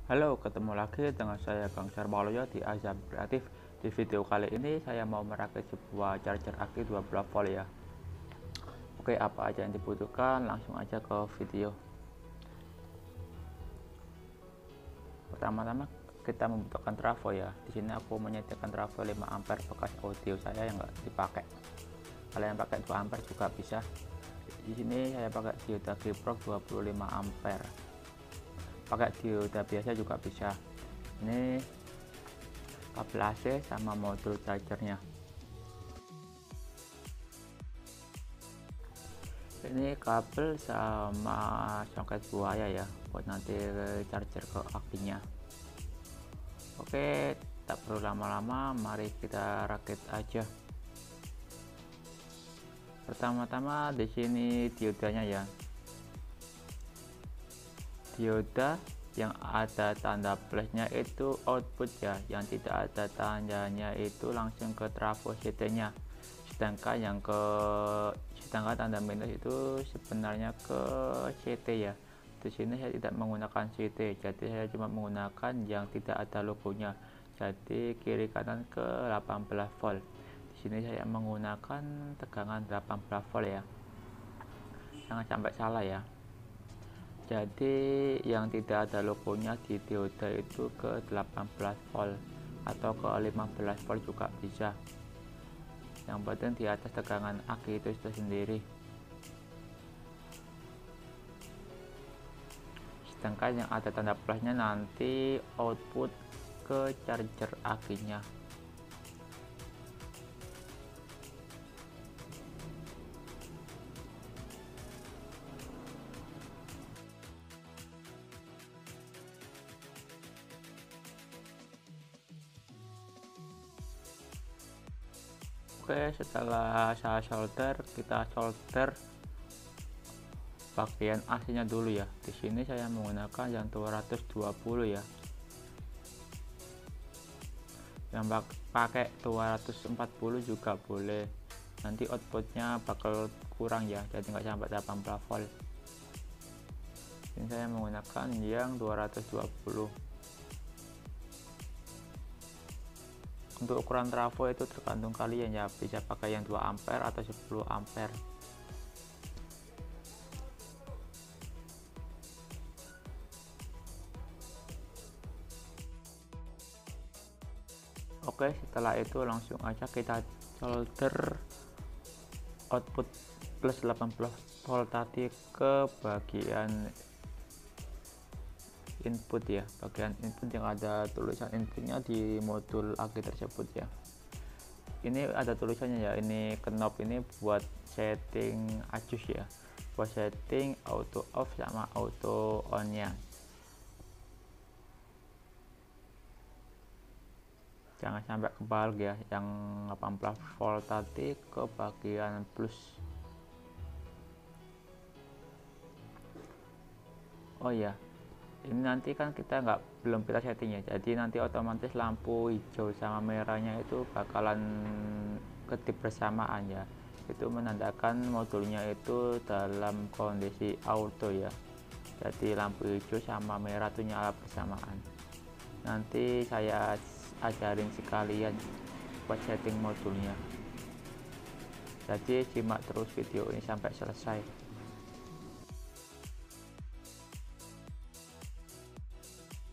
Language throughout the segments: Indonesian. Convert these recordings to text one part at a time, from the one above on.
Halo, ketemu lagi dengan saya Bang Sarmaloyo di Azam Kreatif. Di video kali ini saya mau merakit sebuah charger aki 12 volt ya. Oke, apa aja yang dibutuhkan? Langsung aja ke video. Pertama-tama kita membutuhkan trafo ya. Di sini aku menyediakan trafo 5 ampere bekas audio saya yang nggak dipakai. Kalian pakai 2 ampere juga bisa. Di sini saya pakai dioda Kiprock 25 ampere. Pakai dioda biasa juga bisa. Ini kabel AC sama modul chargernya. Ini kabel sama soket buaya ya buat nanti charger ke akinya. Oke, tak perlu lama-lama, mari kita rakit aja. Pertama-tama di sini diodanya ya. Dioda yang ada tanda plusnya itu output ya, yang tidak ada tandanya itu langsung ke trafo CT-nya. Sedangkan tanda minus itu sebenarnya ke CT ya. Di sini saya tidak menggunakan CT, jadi saya cuma menggunakan yang tidak ada logonya. Jadi kiri kanan ke 18 volt. Di sini saya menggunakan tegangan 18 volt ya. Jangan sampai salah ya. Jadi yang tidak ada logonya di dioda itu ke 18 volt atau ke 15 volt juga bisa. Yang penting di atas tegangan aki itu sendiri. Sedangkan yang ada tanda plusnya nanti output ke charger akinya. Oke, setelah saya solder, kita solder bagian AC-nya dulu ya. Di sini saya menggunakan yang 220 ya. Yang pakai 240 juga boleh. Nanti outputnya bakal kurang ya, jadi nggak sampai 18 volt. Ini saya menggunakan yang 220. Untuk ukuran trafo itu tergantung kalian ya, bisa pakai yang 2 ampere atau 10 ampere. Oke, setelah itu langsung aja kita solder output plus 80 volt tadi ke bagian input ya, bagian input yang ada tulisan inputnya di modul aki tersebut ya. Ini ada tulisannya ya, ini knob ini buat setting adjust ya, buat setting auto off sama auto on nya. Jangan sampai kebalik ya, yang 18 volt tadi ke bagian plus. Oh ya, ini nanti kan kita belum kita setting ya, jadi nanti otomatis lampu hijau sama merahnya itu bakalan kedip bersamaan ya. Itu menandakan modulnya itu dalam kondisi auto ya, jadi lampu hijau sama merah itu nyala bersamaan. Nanti saya ajarin sekalian buat setting modulnya, jadi simak terus video ini sampai selesai.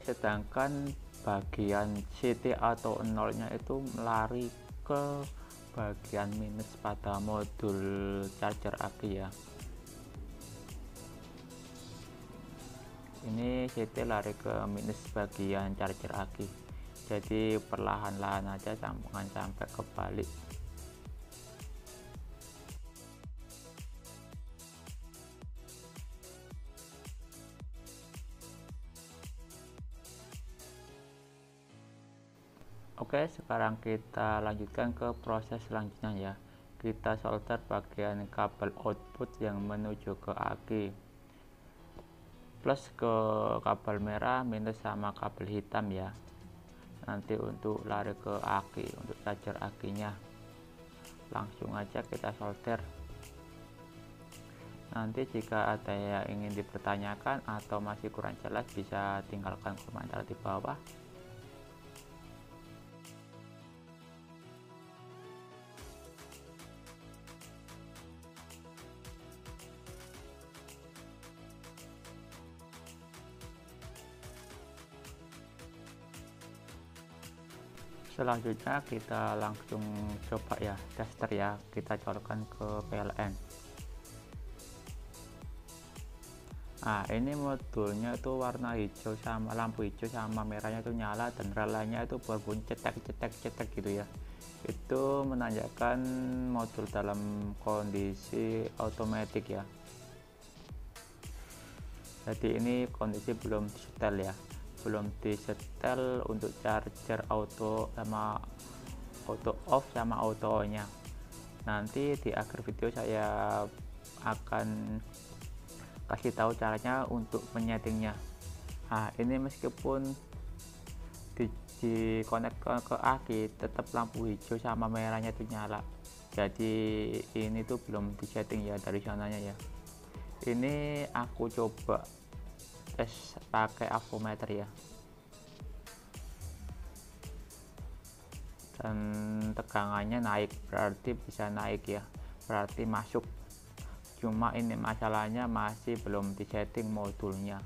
Sedangkan bagian CT atau nolnya itu melari ke bagian minus pada modul charger aki ya. Ini CT lari ke minus bagian charger aki, jadi perlahan-lahan aja, jangan sampai kebalik. Oke, sekarang kita lanjutkan ke proses selanjutnya ya. Kita solder bagian kabel output yang menuju ke aki, plus ke kabel merah, minus sama kabel hitam ya. Nanti untuk lari ke aki, untuk charger akinya. Langsung aja kita solder. Nanti jika ada yang ingin dipertanyakan atau masih kurang jelas, bisa tinggalkan komentar di bawah. Selanjutnya kita langsung coba ya, tester ya, kita colokkan ke PLN. Nah, ini modulnya itu warna hijau, sama lampu hijau sama merahnya itu nyala, dan relanya itu berbunyi cetek gitu ya. Itu menandakan modul dalam kondisi otomatis ya. Jadi ini kondisi belum disetel ya, belum disetel untuk charger auto sama auto off sama auto on nya. Nanti di akhir video saya akan kasih tahu caranya untuk menyetingnya. Nah, ini meskipun di connect ke aki, tetap lampu hijau sama merahnya itu nyala. Jadi ini tuh belum disetting ya dari sananya ya. Ini aku coba tes pakai avometer ya, dan tegangannya naik, berarti bisa naik ya, berarti masuk. Cuma ini masalahnya masih belum disetting modulnya.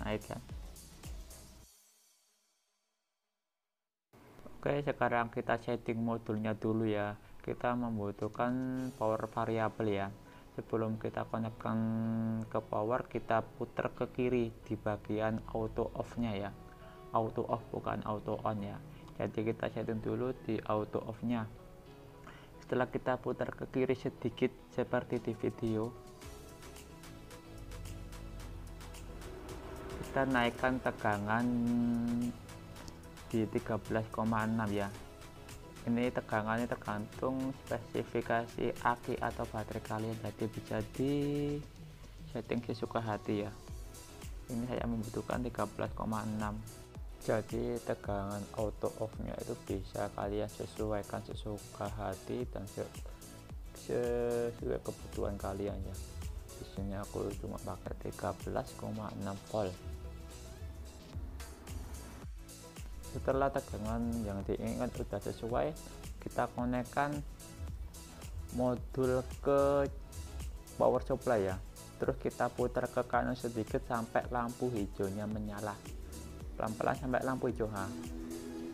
Naik kan. Oke, sekarang kita setting modulnya dulu ya. Kita membutuhkan power variabel ya. Sebelum kita konekkan ke power, kita putar ke kiri di bagian auto off nya ya. Auto off bukan auto on ya. Jadi kita setting dulu di auto off nya. Setelah kita putar ke kiri sedikit seperti di video, kita naikkan tegangan di 13,6 ya. Ini tegangannya tergantung spesifikasi aki atau baterai kalian, jadi bisa di setting sesuka hati ya. Ini saya membutuhkan 13,6. Jadi tegangan auto off nya itu bisa kalian sesuaikan sesuka hati dan sesuai kebutuhan kalian ya. Di sini aku cuma pakai 13,6 volt. Setelah tegangan yang diinginkan sudah sesuai, kita konekkan modul ke power supply ya. Terus kita putar ke kanan sedikit sampai lampu hijaunya menyala. Pelan-pelan sampai lampu hijau,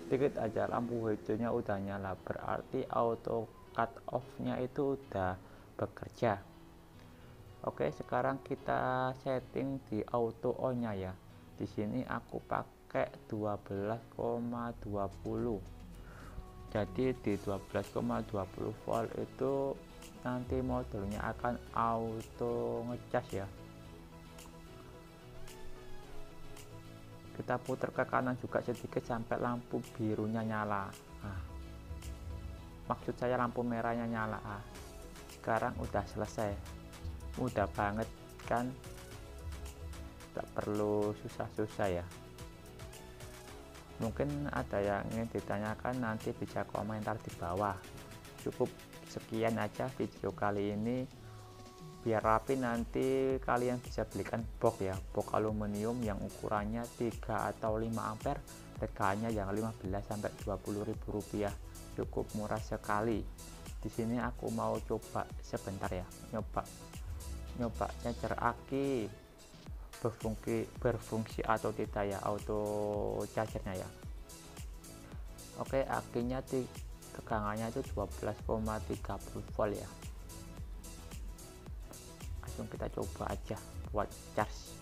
dikit aja lampu hijaunya udah nyala, berarti auto cut off nya itu udah bekerja. Oke, sekarang kita setting di auto on nya ya. Di sini aku pakai 12,20. jadi di 12,20 volt itu nanti modulnya akan auto ngecas ya. Kita putar ke kanan juga sedikit sampai lampu birunya nyala. Maksud saya lampu merahnya nyala. Sekarang udah selesai, mudah banget kan, tak perlu susah-susah ya. Mungkin ada yang ingin ditanyakan, nanti bisa komentar di bawah. Cukup sekian aja video kali ini. Biar rapi nanti kalian bisa belikan box ya, box aluminium yang ukurannya 3 atau 5 ampere, harganya yang 15 sampai 20 ribu rupiah, cukup murah sekali. Di sini aku mau coba sebentar ya, nyoba charger aki berfungsi atau tidak ya, auto chargernya ya. Oke, akinya tegangannya itu 12,30 volt ya. Kita coba aja buat charge.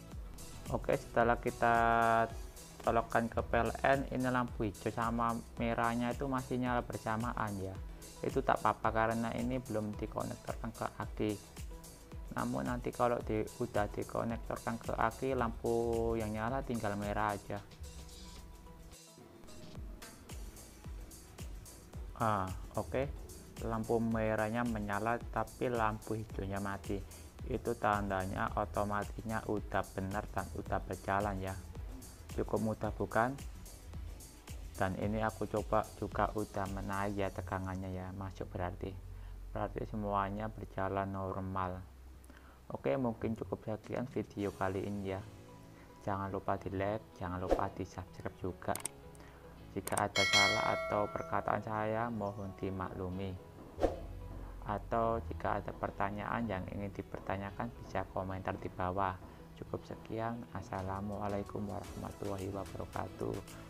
Oke, setelah kita colokkan ke PLN, ini lampu hijau sama merahnya itu masih nyala bersamaan ya. Itu tak apa-apa karena ini belum dikonektorkan ke aki. Namun nanti kalau udah dikonektorkan ke aki, lampu yang nyala tinggal merah aja. Oke. Lampu merahnya menyala tapi lampu hijaunya mati. Itu tandanya otomatisnya udah benar dan udah berjalan ya. Cukup mudah bukan? Dan ini aku coba juga udah menaik ya tegangannya ya, masuk berarti. berarti semuanya berjalan normal. Oke, mungkin cukup sekian video kali ini ya. Jangan lupa di like, jangan lupa di subscribe juga. Jika ada salah atau perkataan saya mohon dimaklumi, atau jika ada pertanyaan yang ingin dipertanyakan bisa komentar di bawah. Cukup sekian. Assalamualaikum warahmatullahi wabarakatuh.